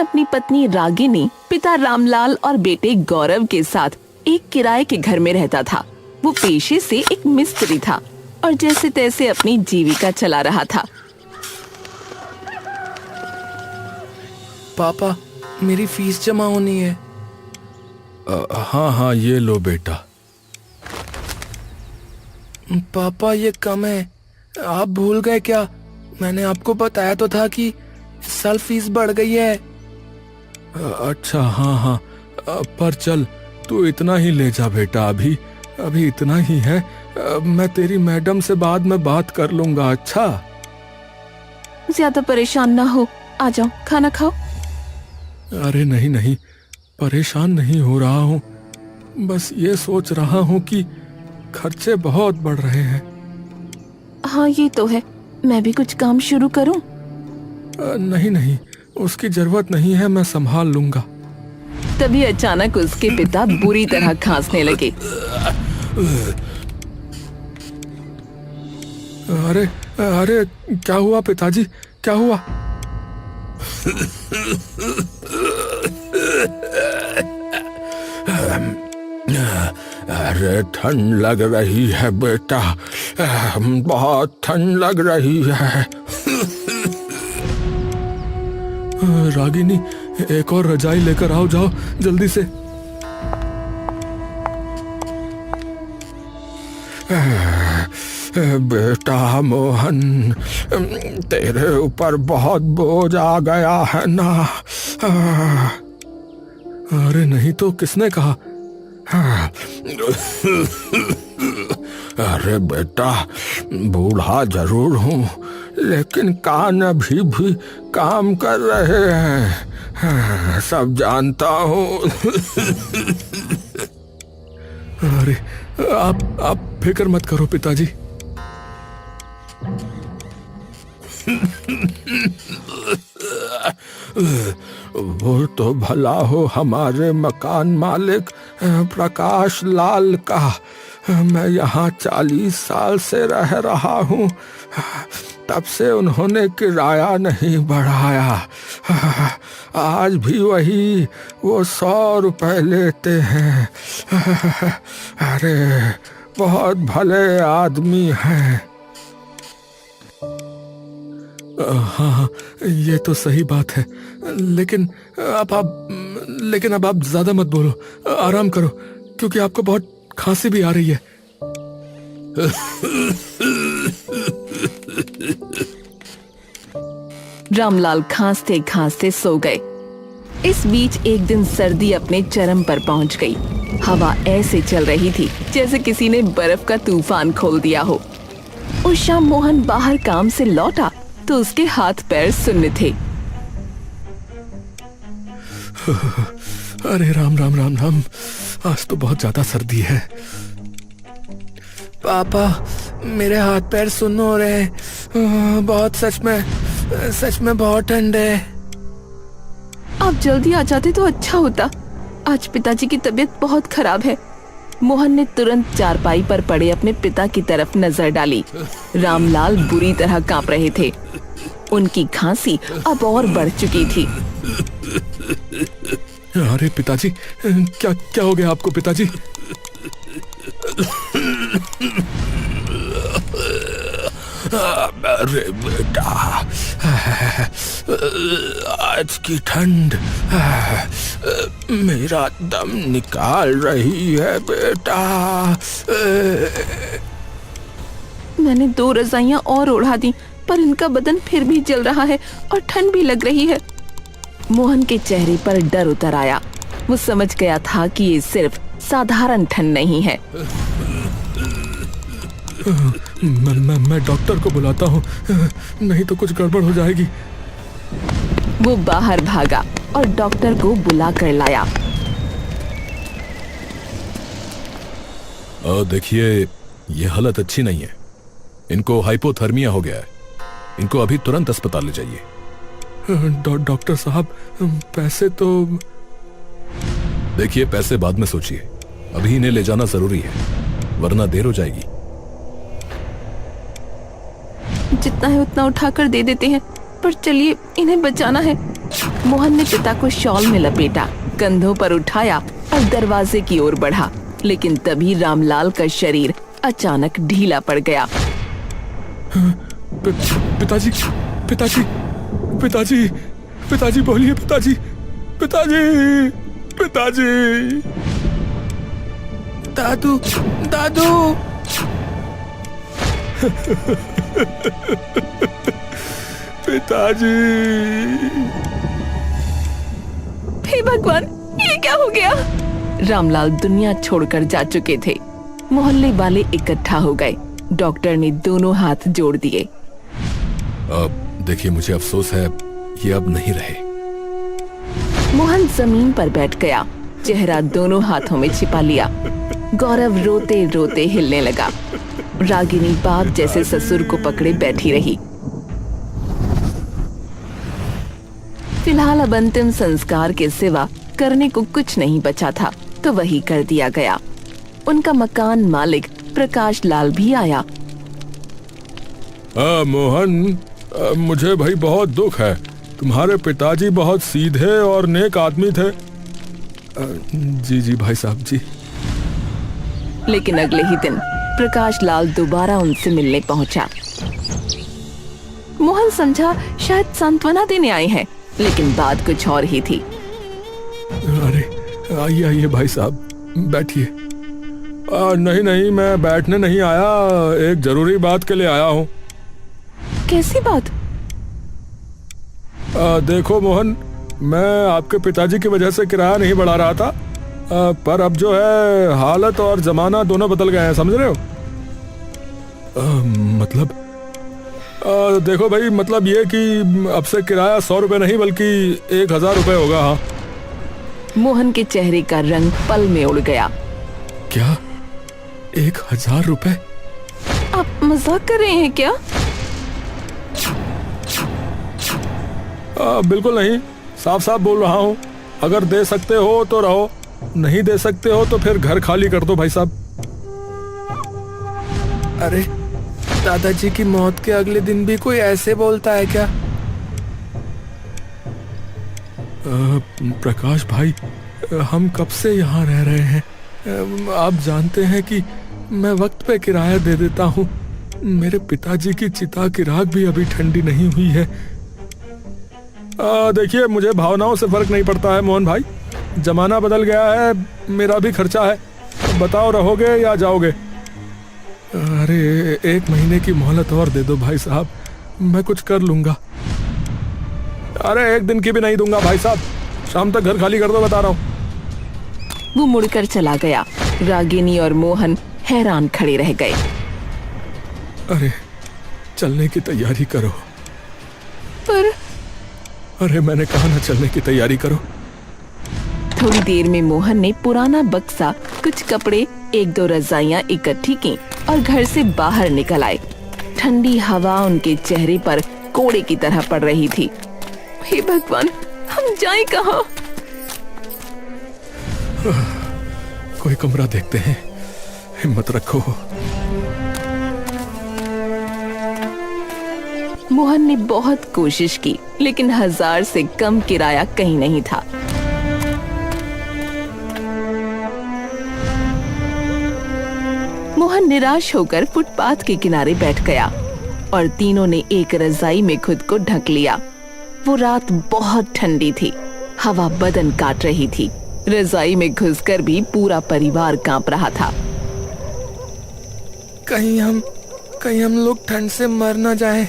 अपनी पत्नी रागिनी, पिता रामलाल और बेटे गौरव के साथ एक किराए के घर में रहता था। वो पेशे से एक मिस्त्री था और जैसे तैसे अपनी जीविका चला रहा था। पापा, मेरी फीस जमा होनी है। हाँ हाँ, ये लो बेटा। पापा, ये कम है। आप भूल गए क्या? मैंने आपको बताया तो था कि इस साल फीस बढ़ गई है। अच्छा, हाँ हाँ, पर चल, तू इतना ही ले जा बेटा। अभी इतना ही है। मैं तेरी मैडम से बाद में बात कर लूंगा। अच्छा, ज्यादा परेशान ना हो, आ जाओ, खाना खाओ। अरे नहीं नहीं, परेशान नहीं हो रहा हूँ। बस ये सोच रहा हूँ कि खर्चे बहुत बढ़ रहे हैं। हाँ, ये तो है। मैं भी कुछ काम शुरू करूं? नहीं नहीं, उसकी जरूरत नहीं है, मैं संभाल लूंगा। तभी अचानक उसके पिता बुरी तरह खांसने लगे। अरे अरे, क्या हुआ पिताजी, क्या हुआ? अरे ठंड लग रही है बेटा, बहुत ठंड लग रही है। रागिनी, एक और रजाई लेकर आओ, जाओ जल्दी से। बेटा मोहन, तेरे ऊपर बहुत बोझ आ गया है ना। अरे नहीं तो, किसने कहा? अरे बेटा, बूढ़ा जरूर हूँ, लेकिन कान अभी भी काम कर रहे हैं, सब जानता हूँ। अरे आप फिक्र मत करो पिताजी। वो तो भला हो हमारे मकान मालिक प्रकाश लाल का। मैं यहाँ 40 साल से रह रहा हूँ, तब से उन्होंने किराया नहीं बढ़ाया। आज भी वही वो 100 रुपए लेते हैं। अरे बहुत भले आदमी हैं। हाँ, ये तो सही बात है, लेकिन अब आप ज्यादा मत बोलो, आराम करो, क्योंकि आपको बहुत खांसी भी आ रही है। रामलाल खांसते खांसते सो गए। इस बीच एक दिन सर्दी अपने चरम पर पहुंच गई। हवा ऐसे चल रही थी जैसे किसी ने बर्फ का तूफान खोल दिया हो। उस शाम मोहन बाहर काम से लौटा तो उसके हाथ पैर सुन्न थे। अरे राम राम राम राम, आज तो बहुत ज्यादा सर्दी है। पापा, मेरे हाथ पैर सुन्न हो रहे हैं। बहुत, सच में बहुत ठंड है। आप जल्दी आ जाते तो अच्छा होता। आज पिताजी की तबीयत बहुत खराब है। मोहन ने तुरंत चारपाई पर पड़े अपने पिता की तरफ नजर डाली। रामलाल बुरी तरह कांप रहे थे। उनकी खांसी अब और बढ़ चुकी थी। अरे पिताजी, क्या हो गया आपको पिताजी? अरे बेटा, आज की ठंड मेरा दम निकाल रही है बेटा। मैंने 2 रजाइयां और ओढ़ा दी, पर इनका बदन फिर भी जल रहा है और ठंड भी लग रही है। मोहन के चेहरे पर डर उतर आया। वो समझ गया था कि ये सिर्फ साधारण ठंड नहीं है। मैं डॉक्टर को बुलाता हूँ, नहीं तो कुछ गड़बड़ हो जाएगी। वो बाहर भागा और डॉक्टर को बुला कर लाया। देखिए, ये हालत अच्छी नहीं है। इनको हाइपोथर्मिया हो गया है। इनको अभी तुरंत अस्पताल ले जाइए। डॉक्टर साहब, पैसे तो... देखिए, पैसे बाद में सोचिए, अभी इन्हें ले जाना जरूरी है, वरना देर हो जाएगी। जितना है उतना उठाकर दे देते हैं, पर चलिए, इन्हें बचाना है। मोहन ने पिता को शॉल में लपेटा, कंधों पर उठाया और दरवाजे की ओर बढ़ा, लेकिन तभी रामलाल का शरीर अचानक ढीला पड़ गया। पिताजी पिताजी पिताजी पिताजी बोलिए, पिताजी पिताजी पिताजी। दादू दादू। पिताजी। हे भगवान, ये क्या हो गया? रामलाल दुनिया छोड़कर जा चुके थे। मोहल्ले वाले इकट्ठा हो गए। डॉक्टर ने दोनों हाथ जोड़ दिए। अब देखिए, मुझे अफसोस है, ये अब नहीं रहे। मोहन जमीन पर बैठ गया, चेहरा दोनों हाथों में छिपा लिया। गौरव रोते रोते हिलने लगा। रागिनी बाप जैसे ससुर को पकड़े बैठी रही। फिलहाल अब अंतिम संस्कार के सिवा करने को कुछ नहीं बचा था, तो वही कर दिया गया। उनका मकान मालिक प्रकाश लाल भी आया। मोहन, मुझे भाई बहुत दुख है। तुम्हारे पिताजी बहुत सीधे और नेक आदमी थे। जी जी भाई साहब जी। लेकिन अगले ही दिन प्रकाश लाल दोबारा उनसे मिलने पहुंचा। मोहन समझा शायद सांत्वना देने आए हैं, लेकिन बात कुछ और ही थी। अरे आइए आइए भाई साहब, बैठिए। नहीं नहीं, मैं बैठने नहीं आया, एक जरूरी बात के लिए आया हूँ। कैसी बात? देखो मोहन, मैं आपके पिताजी की वजह से किराया नहीं बढ़ा रहा था, पर अब जो है हालत और जमाना दोनों बदल गए हैं, समझ रहे हो? मतलब देखो भाई, मतलब ये कि अब से किराया 100 रुपए नहीं बल्कि 1000 रुपए होगा। हाँ। मोहन के चेहरे का रंग पल में उड़ गया। क्या 1000 रुपए? आप मजाक कर रहे हैं क्या? बिल्कुल नहीं, साफ साफ बोल रहा हूँ। अगर दे सकते हो तो रहो, नहीं दे सकते हो तो फिर घर खाली कर दो भाई साहब। अरे, दादाजी की मौत के अगले दिन भी कोई ऐसे बोलता है क्या? प्रकाश भाई, हम कब से यहाँ रह रहे हैं? आप जानते हैं कि मैं वक्त पे किराया दे देता हूँ। मेरे पिताजी की चिता की राख भी अभी ठंडी नहीं हुई है। देखिए, मुझे भावनाओं से फर्क नहीं पड़ता है मोहन भाई। जमाना बदल गया है, मेरा भी खर्चा है। बताओ, रहोगे या जाओगे? अरे 1 महीने की मोहलत और दे दो भाई साहब, मैं कुछ कर लूंगा। अरे 1 दिन की भी नहीं दूंगा भाई साहब, शाम तक घर खाली कर दो, बता रहा हूँ। वो मुड़कर चला गया। रागिनी और मोहन हैरान खड़े रह गए। अरे चलने की तैयारी करो। पर अरे मैंने कहा ना, चलने की तैयारी करो। थोड़ी देर में मोहन ने पुराना बक्सा, कुछ कपड़े, 1-2 रजाइयां इकट्ठी की और घर से बाहर निकल आए। ठंडी हवा उनके चेहरे पर कोड़े की तरह पड़ रही थी। हे भगवान, हम जाएं कहाँ? कोई कमरा देखते हैं, हिम्मत रखो। मोहन ने बहुत कोशिश की, लेकिन 1000 से कम किराया कहीं नहीं था। मोहन निराश होकर फुटपाथ के किनारे बैठ गया और तीनों ने एक रजाई में खुद को ढक लिया। वो रात बहुत ठंडी थी, हवा बदन काट रही थी। रजाई में घुसकर भी पूरा परिवार कांप रहा था। कहीं हम लोग ठंड से मर न जाएं।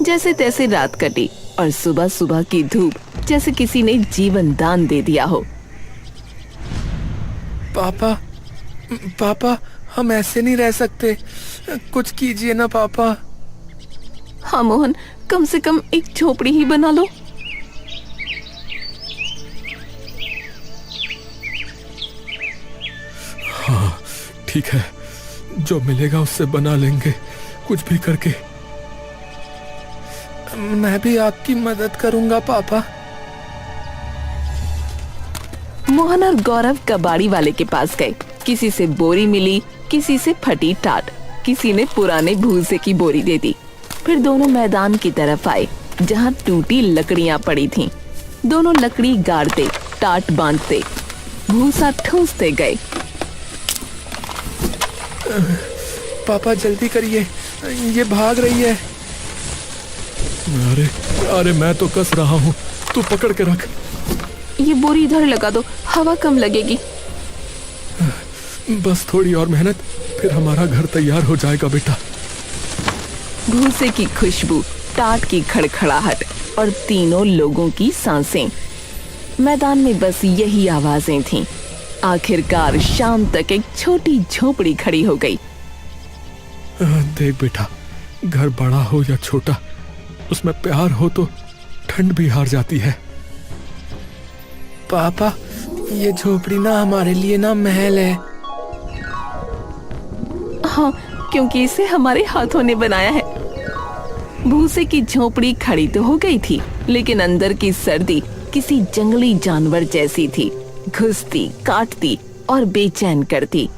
जैसे तैसे रात कटी और सुबह सुबह की धूप जैसे किसी ने जीवन दान दे दिया हो। पापा, हम ऐसे नहीं रह सकते, कुछ कीजिए ना पापा। हाँ मोहन, कम से कम एक झोपड़ी ही बना लो। हाँ ठीक है, जो मिलेगा उससे बना लेंगे, कुछ भी करके। मैं भी आपकी मदद करूंगा पापा। मोहन और गौरव कबाड़ी वाले के पास गए। किसी से बोरी मिली, किसी से फटी टाट, किसी ने पुराने भूसे की बोरी दे दी। फिर दोनों मैदान की तरफ आए। जहाँ टूटी लकड़ियाँ पड़ी थीं। दोनों लकड़ी गाड़ते, टाट बांधते, भूसा ठूंसते गए। पापा जल्दी करिए, ये भाग रही है। अरे अरे मैं तो कस रहा हूँ, तू पकड़ के रख। ये बोरी इधर लगा दो, हवा कम लगेगी। बस थोड़ी और मेहनत, फिर हमारा घर तैयार हो जाएगा बेटा। भूसे की खुशबू, टाट की खड़खड़ाहट और तीनों लोगों की सांसें। मैदान में बस यही आवाजें थीं। आखिरकार शाम तक एक छोटी झोपड़ी खड़ी हो गई। देख बेटा, घर बड़ा हो या छोटा, उसमें प्यार हो तो ठंड भी हार जाती है। पापा, ये झोपड़ी ना हमारे लिए ना महल है। हाँ, क्योंकि इसे हमारे हाथों ने बनाया है। भूसे की झोपड़ी खड़ी तो हो गई थी, लेकिन अंदर की सर्दी किसी जंगली जानवर जैसी थी, घुसती, काटती और बेचैन करती।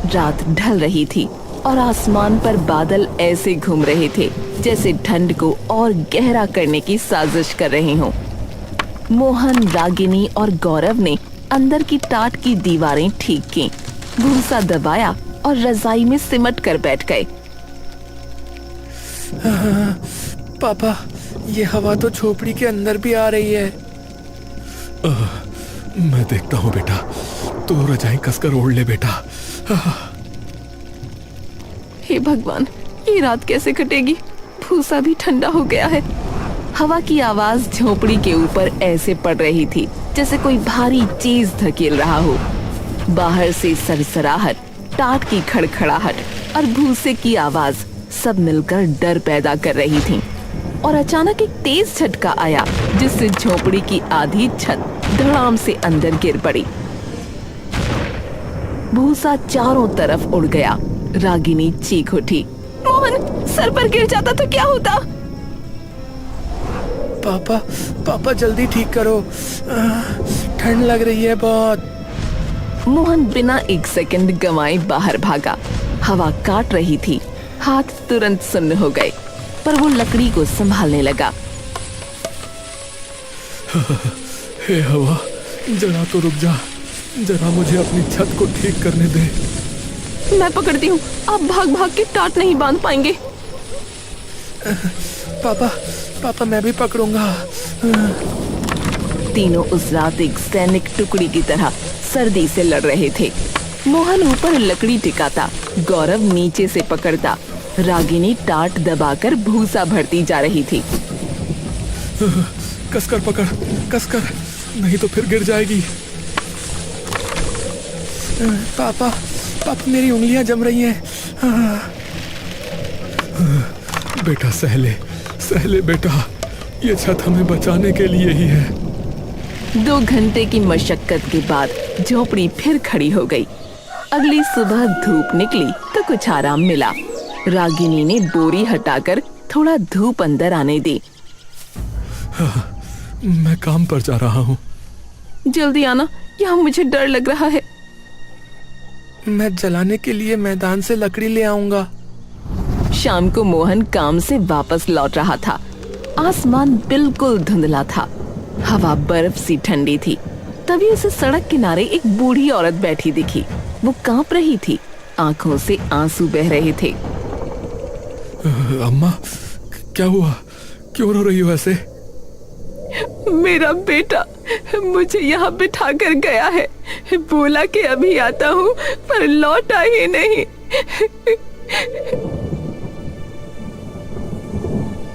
रात ढल रही थी और आसमान पर बादल ऐसे घूम रहे थे जैसे ठंड को और गहरा करने की साजिश कर रहे हों। मोहन, रागिनी और गौरव ने अंदर की टाट की दीवारें ठीक की, भूसा दबाया और रजाई में सिमट कर बैठ गए। पापा, ये हवा तो झोपड़ी के अंदर भी आ रही है। मैं देखता हूँ बेटा, तू रजाई कसकर ओढ़ ले बेटा। हे भगवान, ये रात कैसे कटेगी? भूसा भी ठंडा हो गया है। हवा की आवाज झोपड़ी के ऊपर ऐसे पड़ रही थी जैसे कोई भारी चीज धकेल रहा हो। बाहर से सरसराहट, टाट की खड़खड़ाहट और भूसे की आवाज सब मिलकर डर पैदा कर रही थीं। और अचानक एक तेज झटका आया जिससे झोपड़ी की आधी छत धड़ाम से अंदर गिर पड़ी। भूसा चारों तरफ उड़ गया। रागिनी चीख उठी, मोहन, सर पर गिर जाता तो क्या होता? पापा, पापा जल्दी ठीक करो, ठंड लग रही है बहुत। मोहन बिना एक सेकंड गंवाए बाहर भागा। हवा काट रही थी, हाथ तुरंत सुन्न हो गए, पर वो लकड़ी को संभालने लगा। हे हवा, जरा तो रुक जा, जरा मुझे अपनी छत को ठीक करने दे। मैं पकड़ती हूँ, आप भाग भाग के टाट नहीं बांध पाएंगे। पापा, पापा मैं भी पकड़ूंगा। तीनों उस रात एक सैनिक टुकड़ी की तरह सर्दी से लड़ रहे थे। मोहन ऊपर लकड़ी टिकाता, गौरव नीचे से पकड़ता, रागिनी टाट दबाकर भूसा भरती जा रही थी। कसकर पकड़, कसकर, नहीं तो फिर गिर जाएगी। पापा, पापा मेरी उंगलियां जम रही हैं। बेटा सहले, सहले बेटा, ये छत हमें बचाने के लिए ही है। 2 घंटे की मशक्कत के बाद झोपड़ी फिर खड़ी हो गई। अगली सुबह धूप निकली तो कुछ आराम मिला। रागिनी ने बोरी हटाकर थोड़ा धूप अंदर आने दी। मैं काम पर जा रहा हूँ। जल्दी आना, यहाँ मुझे डर लग रहा है। मैं जलाने के लिए मैदान से लकड़ी ले आऊंगा। शाम को मोहन काम से वापस लौट रहा था। आसमान बिल्कुल धुंधला था, हवा बर्फ सी ठंडी थी। तभी उसे सड़क किनारे एक बूढ़ी औरत बैठी दिखी। वो कांप रही थी, आंखों से आंसू बह रहे थे। अम्मा, क्या हुआ? क्यों रो रही हो ऐसे? मेरा बेटा मुझे यहाँ बिठा कर गया है, बोला कि अभी आता हूँ, पर लौटा ही नहीं।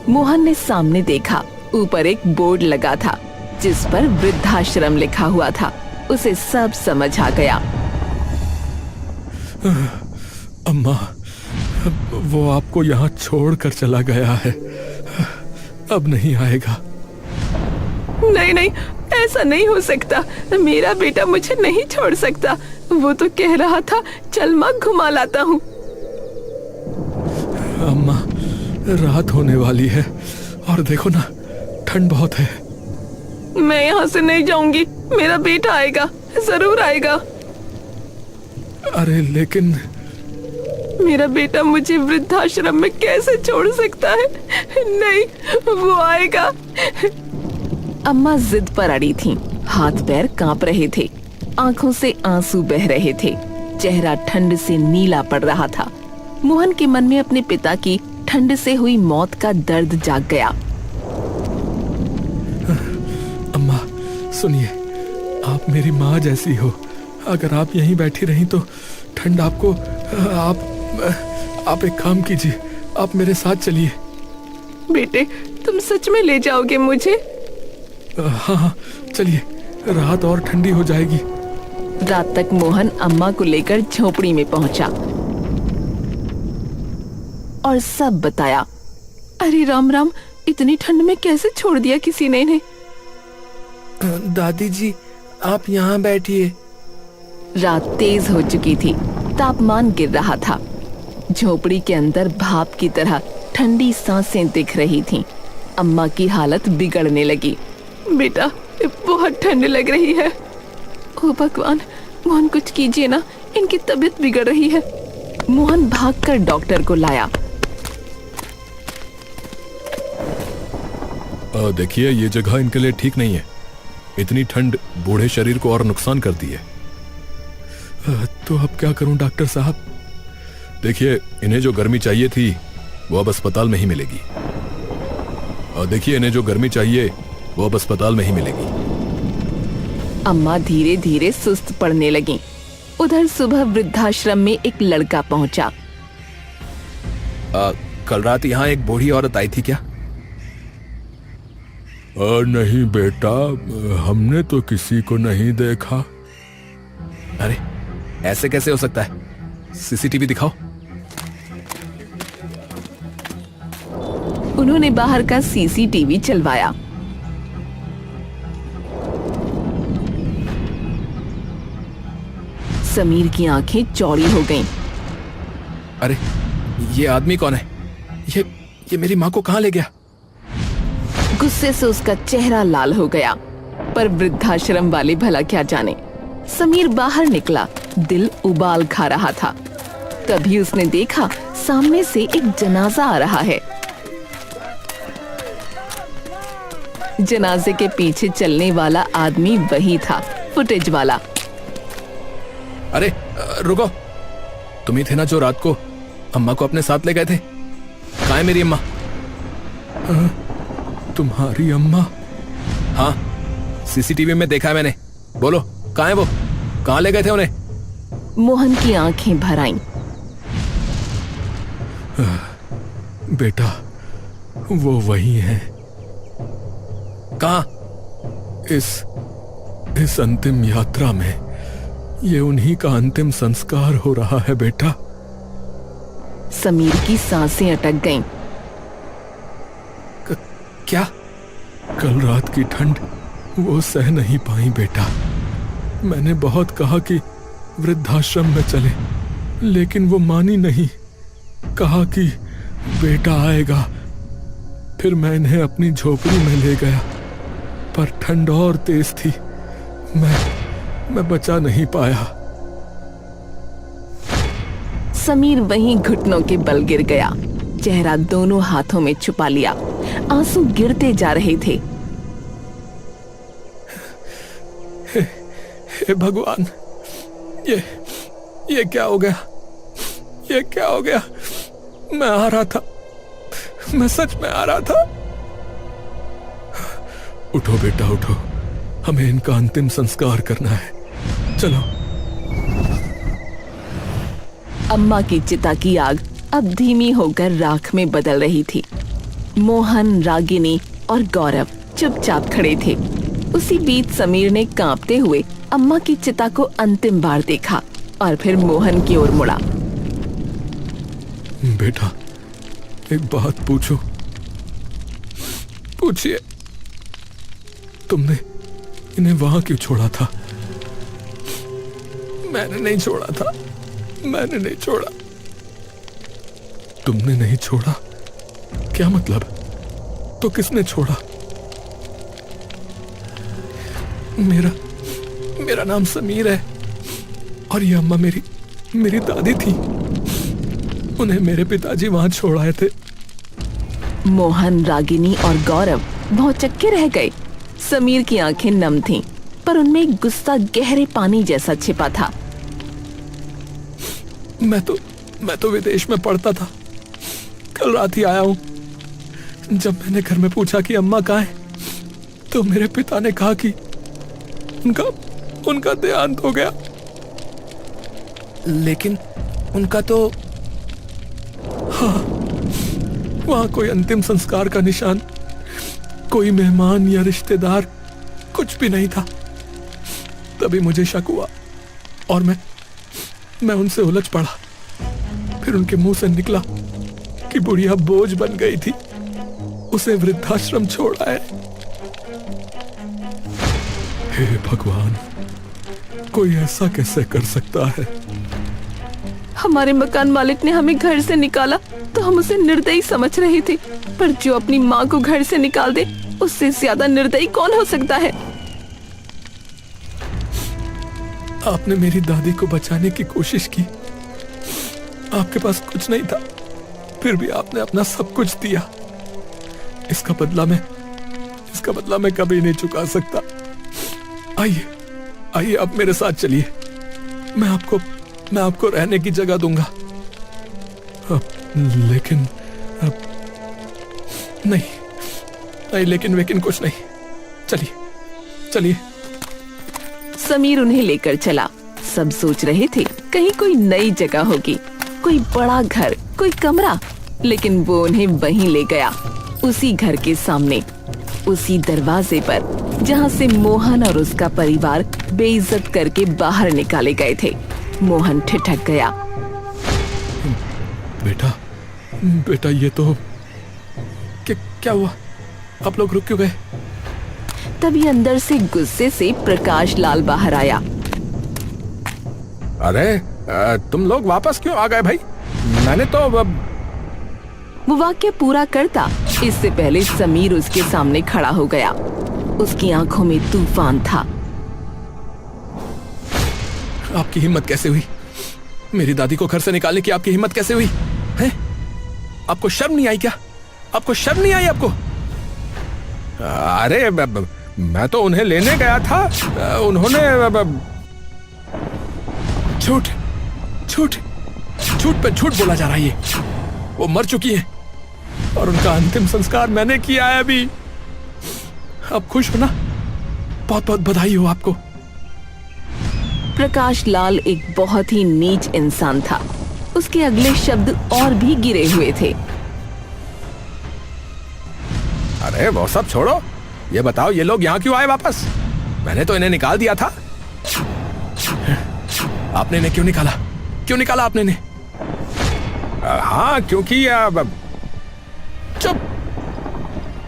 मोहन ने सामने देखा, ऊपर एक बोर्ड लगा था जिस पर वृद्धाश्रम लिखा हुआ था। उसे सब समझ आ गया। अम्मा, वो आपको यहाँ छोड़कर चला गया है, अब नहीं आएगा। नहीं नहीं, ऐसा नहीं हो सकता। मेरा बेटा मुझे नहीं छोड़ सकता। वो तो कह रहा था चल माँ घुमा लाता हूँ। अम्मा, रात होने वाली है और देखो ना, ठंड बहुत है। मैं यहाँ से नहीं जाऊंगी, मेरा बेटा आएगा, जरूर आएगा। अरे लेकिन मेरा बेटा मुझे वृद्धाश्रम में कैसे छोड़ सकता है? नहीं, वो आएगा। अम्मा जिद पर अड़ी थीं। हाथ पैर कांप रहे थे, आंखों से आंसू बह रहे थे, चेहरा ठंड से नीला पड़ रहा था। मोहन के मन में अपने पिता की ठंड से हुई मौत का दर्द जाग गया। अम्मा सुनिए, आप मेरी माँ जैसी हो। अगर आप यहीं बैठी रहीं तो ठंड आपको आप एक काम कीजिए, आप मेरे साथ चलिए। बेटे, तुम सच में ले जाओगे मुझे? हाँ, चलिए, रात और ठंडी हो जाएगी। रात तक मोहन अम्मा को लेकर झोपड़ी में पहुंचा और सब बताया। अरे राम राम, इतनी ठंड में कैसे छोड़ दिया किसी ने इन्हें? दादी जी, आप यहाँ बैठिए। रात तेज हो चुकी थी, तापमान गिर रहा था। झोपड़ी के अंदर भाप की तरह ठंडी सांसें दिख रही थीं। अम्मा की हालत बिगड़ने लगी। बेटा, बहुत ठंड लग रही है। ओ भगवान, मोहन कुछ कीजिए ना, इनकी तबीयत बिगड़ रही है। मोहन भागकर डॉक्टर को लाया। देखिए, ये जगह इनके लिए ठीक नहीं है। इतनी ठंड बूढ़े शरीर को और नुकसान करती है। तो अब क्या करूं डॉक्टर साहब? देखिए, इन्हें जो गर्मी चाहिए थी वो अब अस्पताल में ही मिलेगी। देखिए, इन्हें जो गर्मी चाहिए वो अब अस्पताल में ही मिलेगी। अम्मा धीरे धीरे सुस्त पड़ने लगी। उधर सुबह वृद्धाश्रम में एक लड़का पहुंचा। कल रात यहाँ एक बूढ़ी औरत आई थी क्या? नहीं बेटा, हमने तो किसी को नहीं देखा। अरे, ऐसे कैसे हो सकता है? सीसीटीवी दिखाओ। उन्होंने बाहर का सीसीटीवी चलवाया। समीर की आंखें चौड़ी हो गईं। अरे, ये आदमी कौन है? ये मेरी माँ को कहाँ ले गया? गुस्से से उसका चेहरा लाल हो गया, पर वृद्धाश्रम वाले भला क्या जाने। समीर बाहर निकला, दिल उबाल खा रहा था। तभी उसने देखा सामने से एक जनाजा आ रहा है। जनाजे के पीछे चलने वाला आदमी वही था, फुटेज वाला। अरे रुको, तुम ही थे ना जो रात को अम्मा को अपने साथ ले गए थे? कहाँ है मेरी अम्मा? तुम्हारी अम्मा? हाँ, सीसीटीवी में देखा है मैंने। बोलो, कहाँ है वो? कहाँ ले गए थे उन्हें? मोहन की आंखें भर आईं। बेटा, वो वही है। कहाँ? इस अंतिम यात्रा में ये उन्हीं का अंतिम संस्कार हो रहा है बेटा। समीर की सांसें अटक गईं। क्या? कल रात की ठंड वो सह नहीं पाई बेटा। मैंने बहुत कहा कि वृद्धाश्रम में चले, लेकिन वो मानी नहीं। कहा कि बेटा आएगा। फिर मैं इन्हें अपनी झोपड़ी में ले गया, पर ठंड और तेज थी। मैं बचा नहीं पाया। समीर वहीं घुटनों के बल गिर गया, चेहरा दोनों हाथों में छुपा लिया। आंसू गिरते जा रहे थे। हे भगवान, ये क्या हो गया? ये क्या हो गया? मैं आ रहा था, मैं सच में आ रहा था। उठो बेटा, उठो, हमें इनका अंतिम संस्कार करना है। चलो। अम्मा की चिता की आग अब धीमी होकर राख में बदल रही थी। मोहन, रागिनी और गौरव चुपचाप खड़े थे। उसी बीच समीर ने कांपते हुए अम्मा की चिता को अंतिम बार देखा और फिर मोहन की ओर मुड़ा। बेटा, एक बात पूछो। पूछिए। तुमने इन्हें वहां क्यों छोड़ा था? मैंने नहीं छोड़ा था, मैंने नहीं छोड़ा। तुमने नहीं छोड़ा? क्या मतलब? तो किसने छोड़ा? मेरा नाम समीर है और ये अम्मा मेरी दादी थी। उन्हें मेरे पिताजी वहां छोड़ आए थे। मोहन, रागिनी और गौरव भौचक्के रह गए। समीर की आंखें नम थीं, पर उनमें एक गुस्सा गहरे पानी जैसा छिपा था। मैं तो विदेश में पढ़ता था। कल रात ही आया हूं। जब मैंने घर में पूछा कि अम्मा कहाँ है, तो मेरे पिता ने कहा कि उनका देहांत हो गया। लेकिन उनका तो हाँ, वहां कोई अंतिम संस्कार का निशान, कोई मेहमान या रिश्तेदार, कुछ भी नहीं था। तभी मुझे शक हुआ और मैं उनसे उलझ पड़ा। फिर उनके मुंह से निकला कि बुढ़िया बोझ बन गई थी, उसे वृद्धाश्रम छोड़ा है। हे भगवान, कोई ऐसा कैसे कर सकता है? हमारे मकान मालिक ने हमें घर से निकाला तो हम उसे निर्दयी समझ रहे थे, पर जो अपनी माँ को घर से निकाल दे, उससे ज्यादा निर्दयी कौन हो सकता है? आपने मेरी दादी को बचाने की कोशिश की। आपके पास कुछ नहीं था, फिर भी आपने अपना सब कुछ दिया। इसका बदला मैं कभी नहीं चुका सकता। आइए आप मेरे साथ चलिए। मैं आपको रहने की जगह दूंगा। लेकिन लेकिन कुछ नहीं। चलिए। समीर उन्हें लेकर चला। सब सोच रहे थे कहीं कोई नई जगह होगी, कोई बड़ा घर, कोई कमरा, लेकिन वो उन्हें वहीं ले गया, उसी घर के सामने, उसी दरवाजे पर जहाँ से मोहन और उसका परिवार बेइज्जत करके बाहर निकाले गए थे। मोहन ठिठक गया। बेटा ये तो क्या हुआ? आप लोग रुक क्यों गए? तभी अंदर से गुस्से से प्रकाश लाल बाहर आया। अरे तुम लोग वापस क्यों आ गए भाई? मैंने तो वो वाक्य पूरा करता इससे पहले समीर उसके सामने खड़ा हो गया। उसकी आंखों में तूफान था। आपकी हिम्मत कैसे हुई? मेरी दादी को घर से निकालने की आपकी हिम्मत कैसे हुई है? आपको शर्म नहीं आई क्या? आपको शर्म नहीं आई आपको? अरे मैं तो उन्हें लेने गया था। उन्होंने झूठ पे झूठ बोला जा रहा है। ये वो मर चुकी है और उनका अंतिम संस्कार मैंने किया है अभी। आप खुश हो ना? बहुत बहुत बधाई हो आपको। प्रकाश लाल एक बहुत ही नीच इंसान था। उसके अगले शब्द और भी गिरे हुए थे। अरे वो सब छोड़ो, ये बताओ ये लोग यहाँ क्यों आए वापस? मैंने तो इन्हें निकाल दिया था। आपने इन्हें क्यों निकाला? क्यों निकाला आपने इन्हें? हाँ, क्योंकि चुप!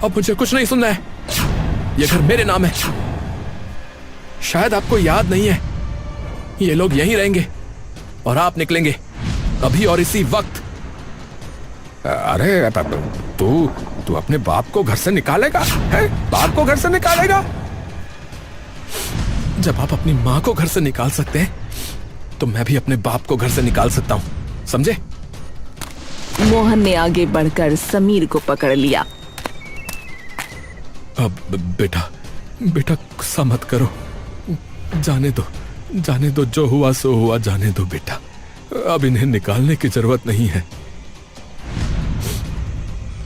अब मुझे कुछ नहीं सुनना है। ये घर मेरे नाम है। शायद आपको याद नहीं है, ये लोग यहीं रहेंगे और आप निकलेंगे अभी और इसी वक्त। अरे तू अपने बाप को घर से निकालेगा? है? बाप को घर से निकालेगा? जब आप अपनी माँ को घर से निकाल सकते हैं तो मैं भी अपने बाप को घर से निकाल सकता हूं, समझे? मोहन ने आगे बढ़कर समीर को पकड़ लिया। अब बेटा गुस्सा मत करो। जाने दो, जो हुआ सो हुआ, जाने दो बेटा। अब इन्हें निकालने की जरूरत नहीं है।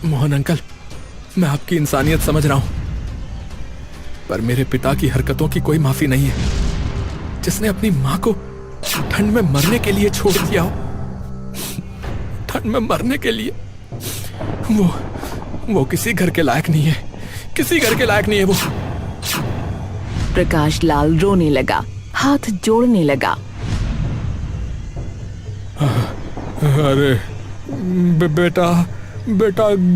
मोहन अंकल, मैं आपकी इंसानियत समझ रहा हूं, पर मेरे पिता की हरकतों की कोई माफी नहीं है। जिसने अपनी मां को ठंड में मरने के लिए छोड़ दिया हो, ठंड में मरने के लिए, वो किसी घर के लायक नहीं है। किसी घर के लायक नहीं है वो। प्रकाश लाल रोने लगा, हाथ जोड़ने लगा। अरे बेटा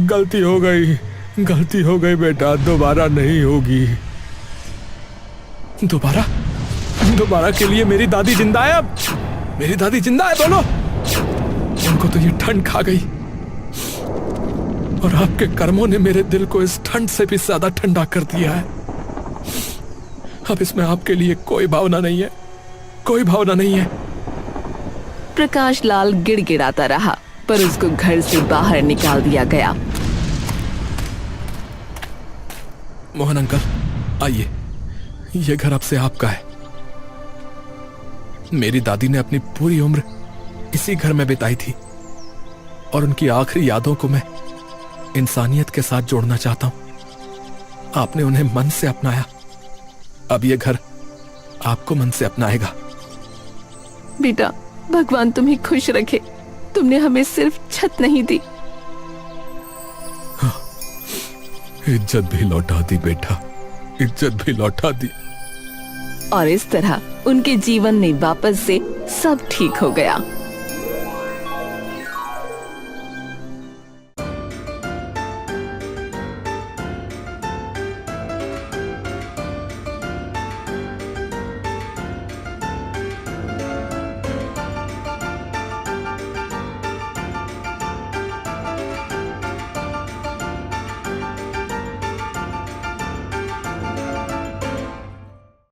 गलती हो गई बेटा, दोबारा नहीं होगी। दोबारा के लिए मेरी दादी जिंदा है? अब मेरी दादी जिंदा है? बोलो। उनको तो ये ठंड खा गई और आपके कर्मों ने मेरे दिल को इस ठंड से भी ज्यादा ठंडा कर दिया है। अब इसमें आपके लिए कोई भावना नहीं है। प्रकाश लाल गिड़गिड़ाता रहा। पर उसको घर से बाहर निकाल दिया गया। मोहन अंकल, आइए, ये घर अब से आपका है। मेरी दादी ने अपनी पूरी उम्र इसी घर में बिताई थी और उनकी आखिरी यादों को मैं इंसानियत के साथ जोड़ना चाहता हूं। आपने उन्हें मन से अपनाया, अब ये घर आपको मन से अपनाएगा। बेटा, भगवान तुम्हें खुश रखे। तुमने हमें सिर्फ छत नहीं दी, इज्जत भी लौटा दी बेटा, इज्जत भी लौटा दी। और इस तरह उनके जीवन में वापस से सब ठीक हो गया।